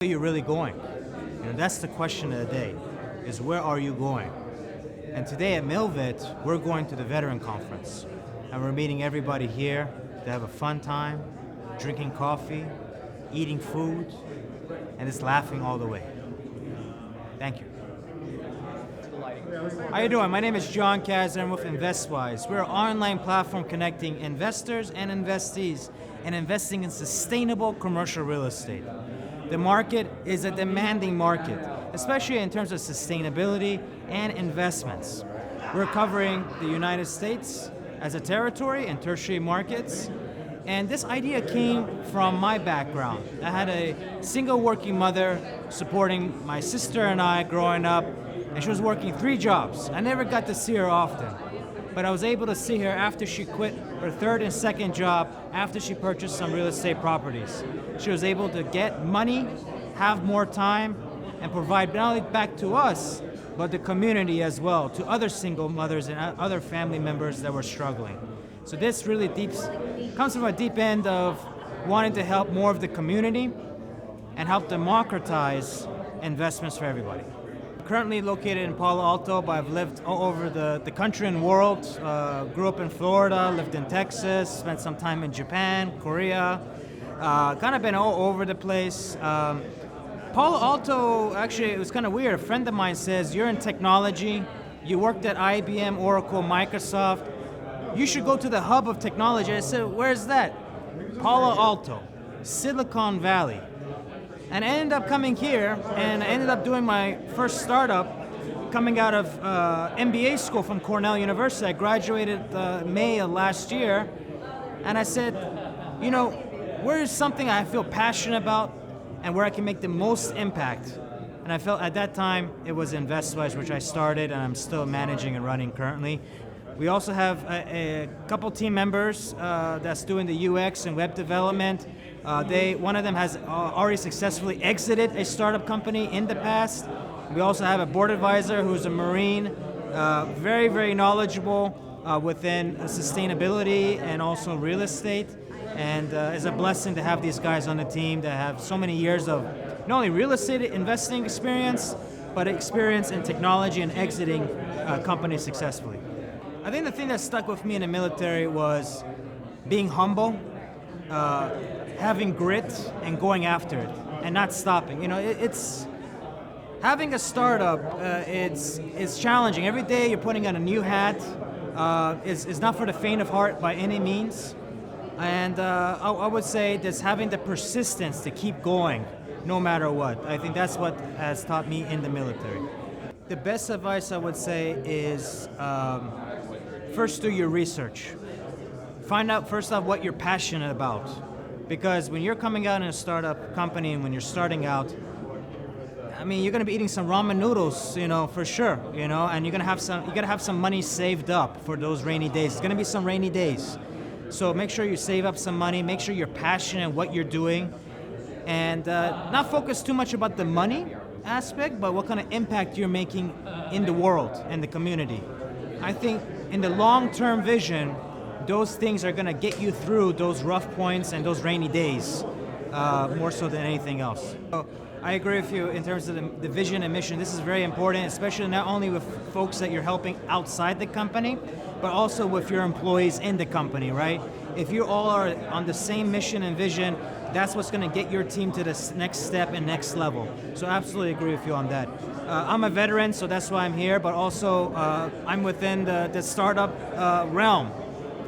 Where are you really going? That's the question of the day, is where are you going? And today at Milvit, we're going to the Veteran Conference. And we're meeting everybody here to have a fun time, drinking coffee, eating food, and just laughing all the way. Thank you. How you doing? My name is John Khazraee. I'm with Investwise. We're an online platform connecting investors and investees and investing in sustainable commercial real estate. The market is a demanding market, especially in terms of sustainability and investments. We're covering the United States as a territory and tertiary markets. And this idea came from my background. I had a single working mother supporting my sister and I growing up, and she was working 3 jobs. I never got to see her often, but I was able to see her after she quit her 3rd and 2nd job after she purchased some real estate properties. She was able to get money, have more time, and provide not only back to us, but the community as well, to other single mothers and other family members that were struggling. So this really comes from a deep end of wanting to help more of the community and help democratize investments for everybody. Currently located in Palo Alto, but I've lived all over the country and world. Grew up in Florida, lived in Texas, spent some time in Japan, Korea, kind of been all over the place. Palo Alto, actually, it was kind of weird. A friend of mine says, you're in technology, you worked at IBM, Oracle, Microsoft, you should go to the hub of technology. I said, where's that? Palo Alto, Silicon Valley. And I ended up coming here, and I ended up doing my first startup coming out of MBA school from Cornell University. I graduated May of last year, and I said, where is something I feel passionate about and where I can make the most impact? And I felt at that time it was Investwise, which I started and I'm still managing and running currently. We also have a couple team members that's doing the UX and web development. One of them has already successfully exited a startup company in the past. We also have a board advisor who's a Marine, very, very knowledgeable within sustainability and also real estate. And it's a blessing to have these guys on the team that have so many years of not only real estate investing experience, but experience in technology and exiting companies successfully. I think the thing that stuck with me in the military was being humble, having grit, and going after it, and not stopping. It's having a startup. It's challenging. Every day you're putting on a new hat. It's not for the faint of heart by any means. And I would say just having the persistence to keep going, no matter what. I think that's what has taught me in the military. The best advice I would say is first do your research. Find out first off what you're passionate about. Because when you're coming out in a startup company and when you're starting out, you're gonna be eating some ramen noodles, for sure, and you gotta have some money saved up for those rainy days. It's gonna be some rainy days. So make sure you save up some money, make sure you're passionate in what you're doing, and not focus too much about the money aspect, but what kind of impact you're making in the world and the community. I think in the long-term vision, those things are gonna get you through those rough points and those rainy days, more so than anything else. So I agree with you in terms of the vision and mission. This is very important, especially not only with folks that you're helping outside the company, but also with your employees in the company, right? If you all are on the same mission and vision, that's what's going to get your team to the next step and next level. So absolutely agree with you on that. I'm a veteran, so that's why I'm here, but also I'm within the startup realm.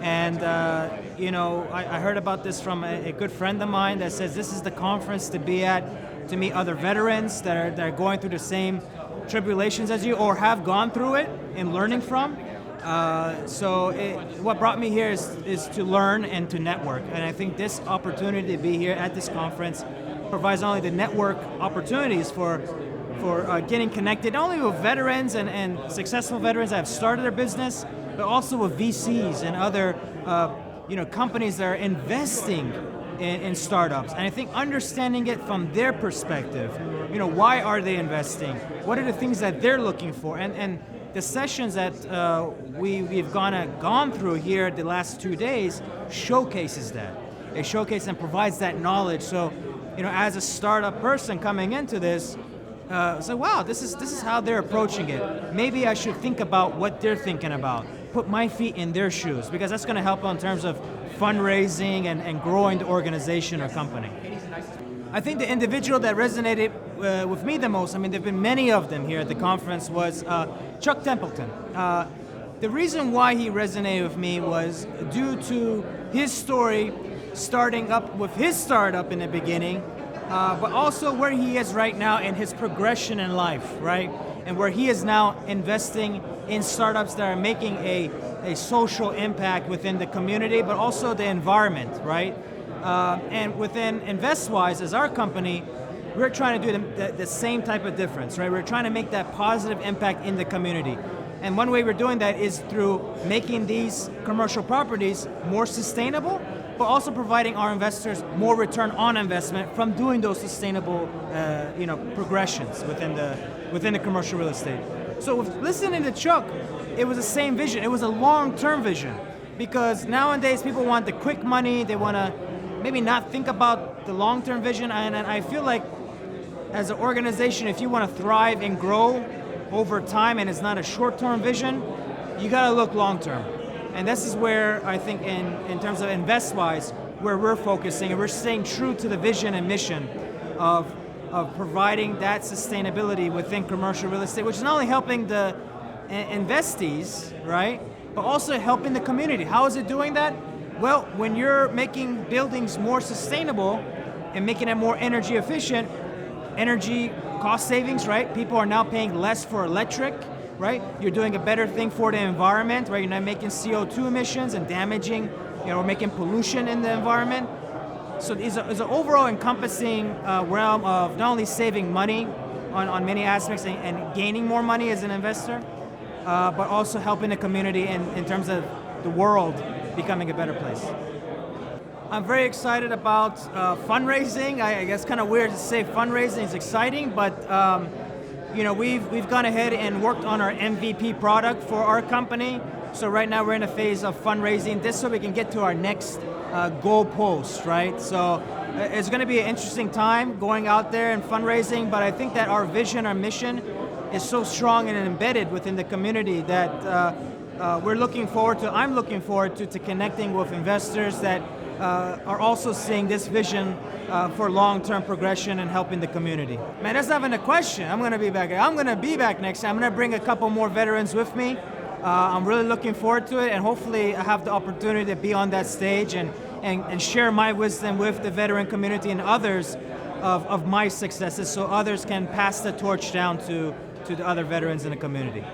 And I heard about this from a good friend of mine that says this is the conference to be at, to meet other veterans that are going through the same tribulations as you or have gone through it and learning from. What brought me here is to learn and to network. And I think this opportunity to be here at this conference provides not only the network opportunities for getting connected, not only with veterans and successful veterans that have started their business, but also with VCs and other companies that are investing in startups. And I think understanding it from their perspective, why are they investing? What are the things that they're looking for? And the sessions that we've gone through here the last 2 days showcases that. It showcases and provides that knowledge. So as a startup person coming into this, so wow, this is how they're approaching it. Maybe I should think about what they're thinking about, put my feet in their shoes, because that's going to help in terms of fundraising and growing the organization or company. I think the individual that resonated with me the most, there have been many of them here at the conference, was Chuck Templeton. The reason why he resonated with me was due to his story starting up with his startup in the beginning, but also where he is right now in his progression in life, right? And where he is now investing in startups that are making a social impact within the community, but also the environment, right? And within Investwise, as our company, we're trying to do the same type of difference, right? We're trying to make that positive impact in the community. And one way we're doing that is through making these commercial properties more sustainable, but also providing our investors more return on investment from doing those sustainable progressions within the commercial real estate. So with listening to Chuck, it was the same vision. It was a long-term vision, because nowadays people want the quick money. They want to maybe not think about the long-term vision. And I feel like as an organization, if you want to thrive and grow over time and it's not a short-term vision, you got to look long-term. And this is where I think in terms of Investwise, where we're focusing, and we're staying true to the vision and mission of providing that sustainability within commercial real estate, which is not only helping the investees, right, but also helping the community. How is it doing that? Well, when you're making buildings more sustainable and making it more energy efficient, energy cost savings, right? People are now paying less for electric, right? You're doing a better thing for the environment, right? You're not making CO2 emissions and damaging, or making pollution in the environment. So it's an overall encompassing realm of not only saving money on many aspects and gaining more money as an investor, but also helping the community in terms of the world becoming a better place. I'm very excited about fundraising. I guess kind of weird to say fundraising is exciting, but we've gone ahead and worked on our MVP product for our company. So right now we're in a phase of fundraising this so we can get to our next goal post, right? So it's going to be an interesting time going out there and fundraising, but I think that our vision, our mission is so strong and embedded within the community that I'm looking forward to connecting with investors that are also seeing this vision for long-term progression and helping the community. Man, that's not even a question. I'm going to be back. I'm going to be back next time. I'm going to bring a couple more veterans with me. I'm really looking forward to it, and hopefully I have the opportunity to be on that stage and share my wisdom with the veteran community and others of my successes, so others can pass the torch down to the other veterans in the community.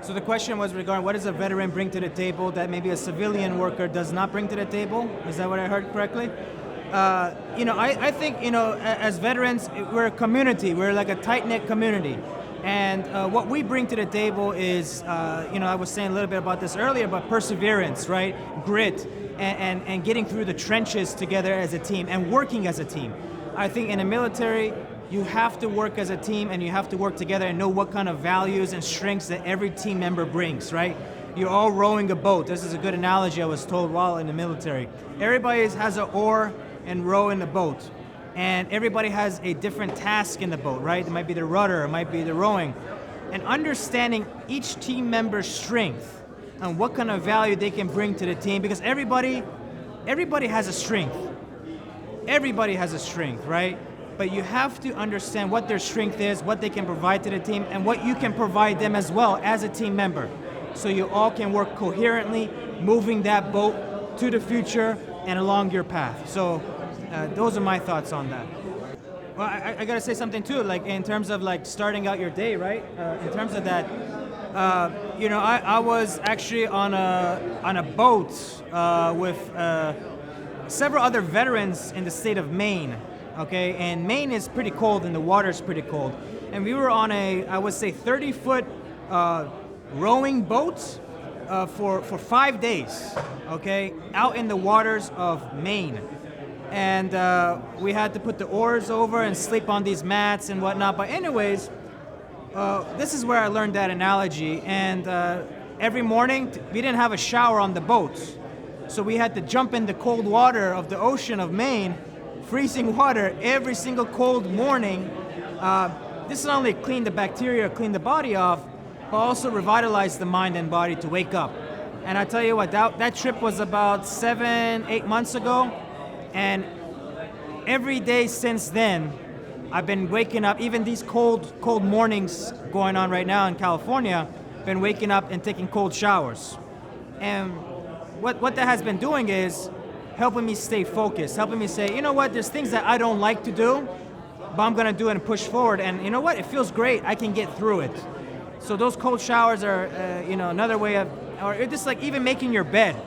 So the question was regarding what does a veteran bring to the table that maybe a civilian worker does not bring to the table? Is that what I heard correctly? I think, as veterans, we're a community. We're like a tight-knit community. And what we bring to the table is, I was saying a little bit about this earlier, but perseverance, right? Grit, and getting through the trenches together as a team and working as a team. I think in the military, you have to work as a team and you have to work together and know what kind of values and strengths that every team member brings, right? You're all rowing a boat. This is a good analogy I was told while in the military. Everybody has an oar and row in the boat. And everybody has a different task in the boat, right? It might be the rudder, it might be the rowing. And understanding each team member's strength and what kind of value they can bring to the team, because everybody has a strength. Everybody has a strength, right? But you have to understand what their strength is, what they can provide to the team, and what you can provide them as well as a team member. So you all can work coherently, moving that boat to the future and along your path. So those are my thoughts on that. Well, I gotta say something too, like in terms of like starting out your day, right? In terms of that, I was actually on a boat with several other veterans in the state of Maine. Okay, and Maine is pretty cold and the water's pretty cold. And we were on I would say 30-foot rowing boat for 5 days, okay, out in the waters of Maine. And we had to put the oars over and sleep on these mats and whatnot. But anyways, this is where I learned that analogy. And every morning, we didn't have a shower on the boat. So we had to jump in the cold water of the ocean of Maine freezing water every single cold morning. This not only clean the bacteria, clean the body off, but also revitalize the mind and body to wake up. And I tell you what, that trip was about 7-8 months ago, and every day since then, I've been waking up, even these cold mornings going on right now in California, been waking up and taking cold showers. And what that has been doing is helping me stay focused, helping me say, you know what, there's things that I don't like to do, but I'm gonna do it and push forward. And you know what, it feels great, I can get through it. So those cold showers are, another way of, or just like even making your bed,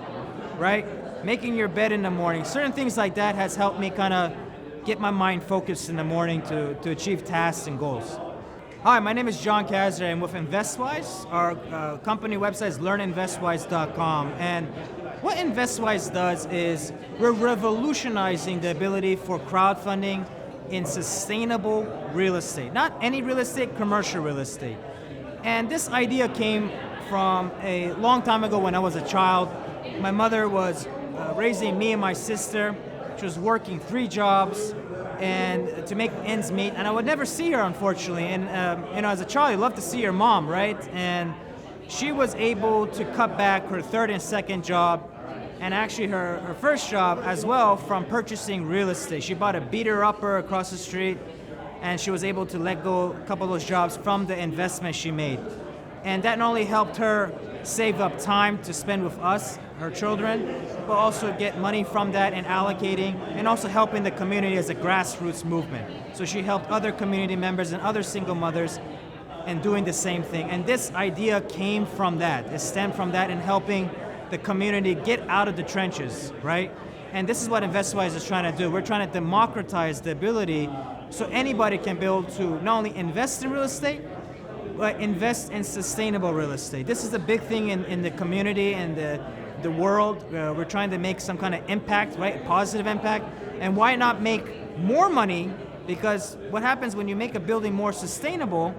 right? Making your bed in the morning. Certain things like that has helped me kind of get my mind focused in the morning to achieve tasks and goals. Hi, my name is John Khazraee. I'm with Investwise. Our company website is learninvestwise.com. And what Investwise does is we're revolutionizing the ability for crowdfunding in sustainable real estate. Not any real estate, commercial real estate. And this idea came from a long time ago when I was a child. My mother was raising me and my sister. She was working 3 jobs and to make ends meet, and I would never see her, unfortunately. And as a child, you love to see your mom, right? And she was able to cut back her 3rd and 2nd job, and actually her first job as well, from purchasing real estate. She bought a beater-upper across the street, and she was able to let go a couple of those jobs from the investment she made. And that not only helped her save up time to spend with us, her children, but also get money from that and allocating, and also helping the community as a grassroots movement. So she helped other community members and other single mothers and doing the same thing. And this idea came from that. It stemmed from that and helping the community get out of the trenches, right? And this is what Investwise is trying to do. We're trying to democratize the ability so anybody can be able to not only invest in real estate, but invest in sustainable real estate. This is a big thing in the community and the world. We're trying to make some kind of impact, right? Positive impact. And why not make more money? Because what happens when you make a building more sustainable,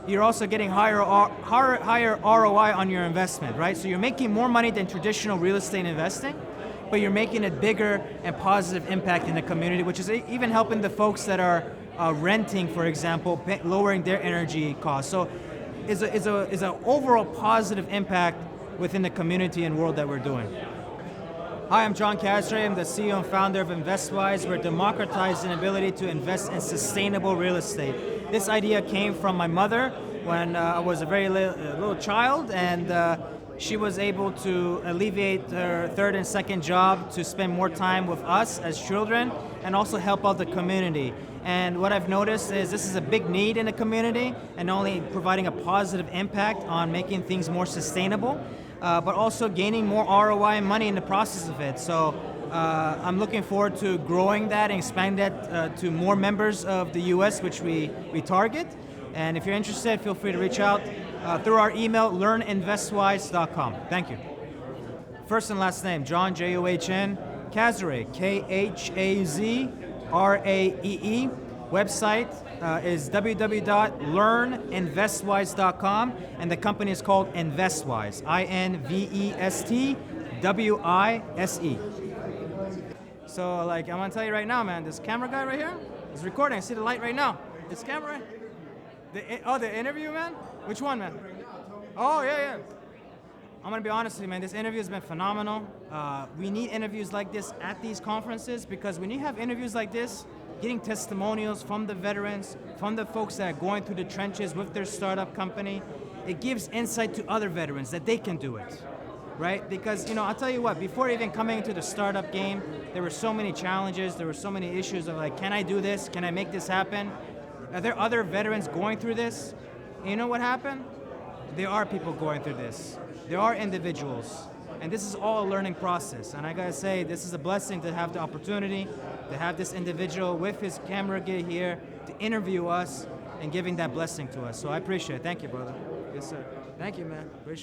you're also getting higher ROI on your investment, right? So you're making more money than traditional real estate investing, but you're making a bigger and positive impact in the community, which is even helping the folks that are renting, for example, lowering their energy costs. So it's an overall positive impact within the community and world that we're doing. Hi, I'm John Khazraee. I'm the CEO and founder of Investwise. We're democratizing the ability to invest in sustainable real estate. This idea came from my mother when I was a very little child, and she was able to alleviate her 3rd and 2nd job to spend more time with us as children and also help out the community. And what I've noticed is this is a big need in the community, and not only providing a positive impact on making things more sustainable, but also gaining more ROI and money in the process of it. So I'm looking forward to growing that and expanding that to more members of the US, which we target. And if you're interested, feel free to reach out through our email, learninvestwise.com. Thank you. First and last name, John, John, Khazraee, Khazraee. Website is www.learninvestwise.com, and the company is called Investwise, INVESTWISE. So I want to tell you right now, man, this camera guy right here is recording. I see the light right now. This camera, the interview, man? Which one, man? Oh, yeah. I'm going to be honest with you, man. This interview has been phenomenal. We need interviews like this at these conferences, because when you have interviews like this, getting testimonials from the veterans, from the folks that are going through the trenches with their startup company, it gives insight to other veterans that they can do it, right? Because, I'll tell you what, before even coming into the startup game, there were so many challenges, there were so many issues of can I do this? Can I make this happen? Are there other veterans going through this? And you know what happened? There are people going through this. There are individuals. And this is all a learning process. And I gotta say, this is a blessing to have the opportunity to have this individual with his camera gear here to interview us and giving that blessing to us. So I appreciate it. Thank you, brother. Yes, sir. Thank you, man. Appreciate it.